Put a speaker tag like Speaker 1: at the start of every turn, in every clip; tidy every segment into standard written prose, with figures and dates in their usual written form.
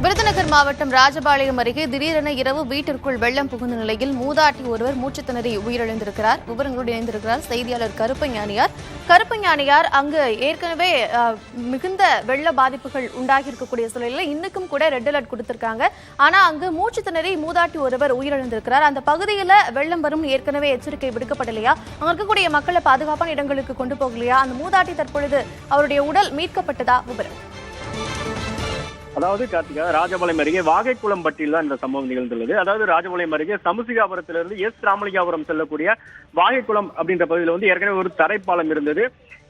Speaker 1: விருதுநகர் மாவட்டம் ராஜபாளையம் அருகே திடீரென இரவு வீட்டிற்குள் வெள்ளம் புகுந்த நிலையில் மூதாட்டி ஒருவர் மூச்சுத்திணறி உயிரிழந்திருக்கிறார். விவரங்களோடு இணைந்திருக்கிறார் செய்தியாளர் கருப்பஞானியார். அங்கு ஏற்கனவே மிகுந்த வெள்ள பாதிப்புகள் உண்டாகி இருக்கக்கூடிய சூழலில் இன்னும் கூட ரெட் அலர்ட் கொடுத்திருக்காங்க. ஆனா அங்கு மூச்சுத்திணறி மூதாட்டி ஒருவர் உயிரிழந்திருக்கிறார். அந்த பகுதியில் வெள்ளம் வரும் ஏற்கனவே எச்சரிக்கை விடுக்கப்படலையா? அங்க இருக்கக்கூடிய மக்களை பாதுகாப்பான இடங்களுக்கு கொண்டு போகலையா? அந்த மூதாட்டி தற்பொழுது அவருடைய உடல் மீட்கப்பட்டதா? விவரம்.
Speaker 2: அதாவது கார்த்திகா, ராஜபாளையம் அருகே வாகைக்குளம்பட்டியில் தான் இந்த சம்பவம் நிகழ்ந்துள்ளது. அதாவது ராஜபாளையம் அருகே சமுசிகாபுரத்திலிருந்து ராமலிங்காபுரம் செல்லக்கூடிய வாகைக்குளம் அப்படின்ற பகுதியில் ஏற்கனவே ஒரு தரைப்பாலம் இருந்தது.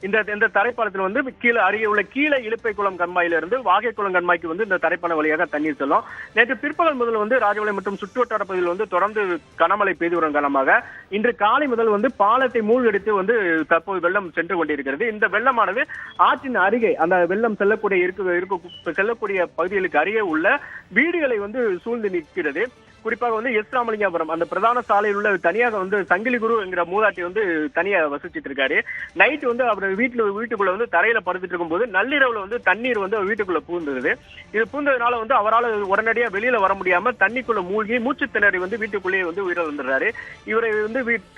Speaker 2: இந்த தரைப்பாலத்தில் கீழே அருகே உள்ள கீழே இலுப்பைக்குளம் கண்மாயிலிருந்து வாகைக்குளம் கண்மாய்க்கு இந்த தரைப்பாலம் வழியாக தண்ணீர் செல்லும். நேற்று பிற்பகல் முதல் ராஜபாளையம் மற்றும் சுற்றுவட்டார பகுதியில் தொடர்ந்து கனமழை பெய்து வரும் காரணமாக இன்று காலை முதல் பாலத்தை மூழ்கடித்து தற்போது வெள்ளம் சென்று கொண்டிருக்கிறது. இந்த வெள்ளமானது ஆற்றின் அருகே அந்த வெள்ளம் செல்லக்கூடிய பகுதிகளுக்கு அருகே உள்ள வீடுகளை சூழ்ந்து நிற்கிறது. குறிப்பாக ராமலிங்காபுரம் அந்த பிரதான சாலையில் உள்ள தனியாக சங்கிலி குரு என்கிற மூதாட்டி தனியா வசிச்சுட்டு இருக்காரு. நைட் அவர் வீட்டுக்குள்ள தரையில படுத்துட்டு இருக்கும்போது நள்ளிரவுல தண்ணீர் வீட்டுக்குள்ள பூந்தது. இது பூந்ததுனால அவரால் உடனடியாக வெளியில வர முடியாம தண்ணிக்குள்ள மூழ்கி மூச்சு திணறி வீட்டுக்குள்ளேயே உயிரிழந்துறாரு. இவரை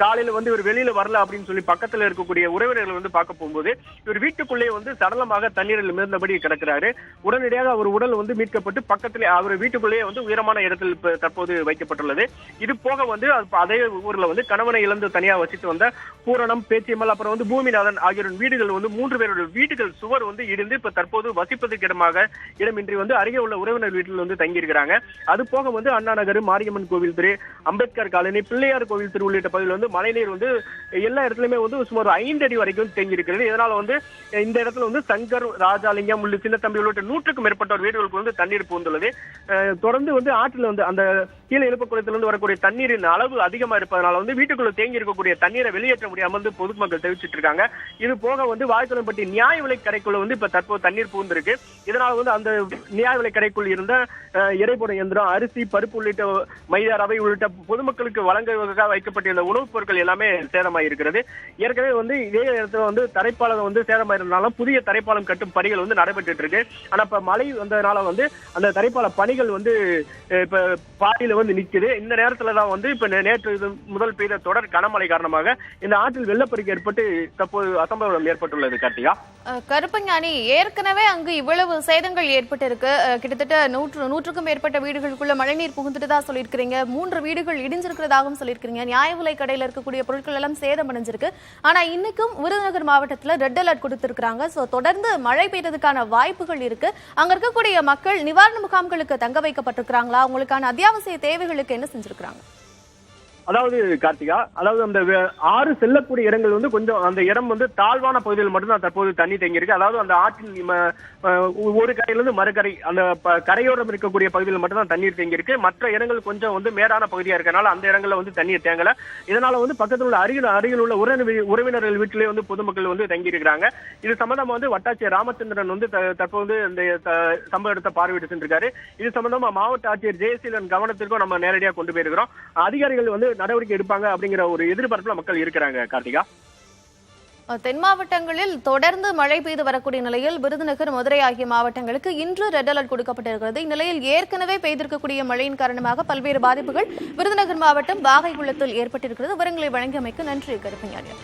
Speaker 2: காலையில இவர் வெளியில வரல அப்படின்னு சொல்லி பக்கத்துல இருக்கக்கூடிய உறவினர்கள் பார்க்க போகும்போது இவர் வீட்டுக்குள்ளேயே சடலமாக தண்ணீரில் மிதந்தபடி கிடக்கிறாரு. உடனடியாக அவர் உடல் மீட்கப்பட்டு பக்கத்திலே அவர் வீட்டுக்குள்ளேயே உயரமான இடத்தில் தற்போது வைக்கப்பட்டுள்ளது. இது போக அதே ஊர்ல கணவனை இழந்து தனியா வசித்து வந்த பூரணம், பேச்சியம்மல், அப்புறம் பூமிநாதன் ஆகியோரின் வீடுகள் 3 பேருடைய வீடுகள் சுவர் இடிந்து இப்ப தற்போது வசிப்பதற்கு இடமின்றி அருகே உள்ள உறவினர் வீட்டில் தங்கி இருக்கிறாங்க. அது போக அண்ணா நகர், மாரியம்மன் கோவில் தெரு, அம்பேத்கர் காலனி, பிள்ளையார் கோவில் தெரு உள்ளிட்ட பகுதியில் மழைநீர் எல்லா இடத்துலயுமே சுமார் 5 அடி வரைக்கும் தேங்கி இருக்கிறது. இதனால இந்த இடத்துல சங்கர், ராஜாலிங்கம் உள்ள சின்ன தம்பி உள்ளிட்ட 100க்கும் மேற்பட்ட வீடுகளுக்கு தண்ணீர் பூந்துள்ளது. தொடர்ந்து ஆற்றில் அந்த கீழே இழுப்பக்குளத்திலிருந்து வரக்கூடிய தண்ணீரின் அளவு அதிகமா இருப்பதனால வீட்டுக்குள்ள தேங்கி இருக்கக்கூடிய தண்ணீரை வெளியேற்ற முடியாமல் பொதுமக்கள் தெரிவிச்சிட்டு இருக்காங்க. இது போக வாய்க்குளம்பட்டி நியாய விலை கடைக்குள்ள இப்ப தற்போது தண்ணீர் பூந்திருக்கு. இதனால அந்த நியாய விலை கடைக்குள் இருந்த எடைபோட இயந்திரம், அரிசி, பருப்பு உள்ளிட்ட மைதா, ரவை உள்ளிட்ட பொதுமக்களுக்கு வழங்குவதற்காக வைக்கப்பட்டிருந்த உணவுப் பொருட்கள் எல்லாமே சேதமாயிருக்கிறது. ஏற்கனவே இதே இடத்துல தரைப்பாலம் சேதமாயிருந்தாலும் புதிய தரைப்பாலம் கட்டும் பணிகள் நடைபெற்று இருக்கு. ஆனா இப்ப மழை வந்ததுனால அந்த தரைப்பால பணிகள் இப்ப பாதியில நிக்குது. இந்த நேரத்துல தான் இப்ப நேற்று முதல் பெய்த தொடர் கனமழை காரணமாக இந்த ஆற்றில் வெள்ளப்பெருக்கு ஏற்பட்டு தற்போது அசம்பாவிதம் ஏற்பட்டுள்ளது. கார்த்திகா,
Speaker 1: கருப்பஞானி, ஏற்கனவே அங்கு இவ்வளவு சேதங்கள் ஏற்பட்டு இருக்கு. கிட்டத்தட்ட 100க்கும் மேற்பட்ட வீடுகளுக்குள்ள மழைநீர் புகுந்துட்டு தான் சொல்லியிருக்கிறீங்க. 3 வீடுகள் இடிஞ்சிருக்கிறதாகவும் சொல்லியிருக்கிறீங்க. நியாய விலை கடையில் இருக்கக்கூடிய பொருட்கள் எல்லாம் சேதம் அடைஞ்சிருக்கு. ஆனா இன்னைக்கும் விருதுநகர் மாவட்டத்துல ரெட் அலர்ட் கொடுத்திருக்காங்க. சோ தொடர்ந்து மழை பெய்யறதுக்கான வாய்ப்புகள் இருக்கு. அங்க இருக்கக்கூடிய மக்கள் நிவாரண முகாம்களுக்கு தங்க வைக்கப்பட்டிருக்கிறாங்களா? உங்களுக்கான அத்தியாவசிய தேவைகளுக்கு என்ன செஞ்சிருக்காங்க?
Speaker 2: அதாவது கார்த்திகா, அந்த ஆறு செல்லக்கூடிய இடங்கள் கொஞ்சம் அந்த இடம் தாழ்வான பகுதியில் மட்டும்தான் தற்போது தண்ணி தேங்கி இருக்கு. அதாவது அந்த ஆற்றின் ஒரு கரையிலிருந்து மறுகரை அந்த கரையோரம் இருக்கக்கூடிய பகுதியில் மட்டும்தான் தண்ணீர் தேங்கி இருக்கு. மற்ற இடங்கள் கொஞ்சம் மேடான பகுதியா இருக்கனால அந்த இடங்கள்ல தண்ணீர் தேங்கல. இதனால பக்கத்தில் உள்ள அருகில் உள்ள உறவினர்கள் வீட்டிலே பொதுமக்கள் தங்கி இருக்கிறாங்க. இது சம்பந்தமா வட்டாட்சியர் ராமச்சந்திரன் தற்போது இந்த சம்பவ இடத்தை பார்வையிட்டு சென்றிருக்காரு. இது சம்பந்தமா மாவட்ட ஆட்சியர் ஜெயசீலன் கவனத்திற்கும் நம்ம நேரடியாக கொண்டு போயிருக்கிறோம். அதிகாரிகள் நடவடிக்கை எடுப்பாங்க அப்படிங்கிற ஒரு எதிர்பார்ப்புல மக்கள் இருக்கிறாங்க. கார்த்திகா,
Speaker 1: தென் மாவட்டங்களில் தொடர்ந்து மழை பெய்து வரக்கூடிய நிலையில் விருதுநகர், மதுரை ஆகிய மாவட்டங்களுக்கு இன்று ரெட் அலர்ட் கொடுக்கப்பட்டிருக்கிறது. இந்நிலையில் ஏற்கனவே பெய்திருக்கக்கூடிய மழையின் காரணமாக பல்வேறு பாதிப்புகள் விருதுநகர் மாவட்டம் வாகைக்குளத்தில் ஏற்பட்டிருக்கிறது. விவரங்களை வழங்கியமைக்கு நன்றி கருப்பஞானியார்.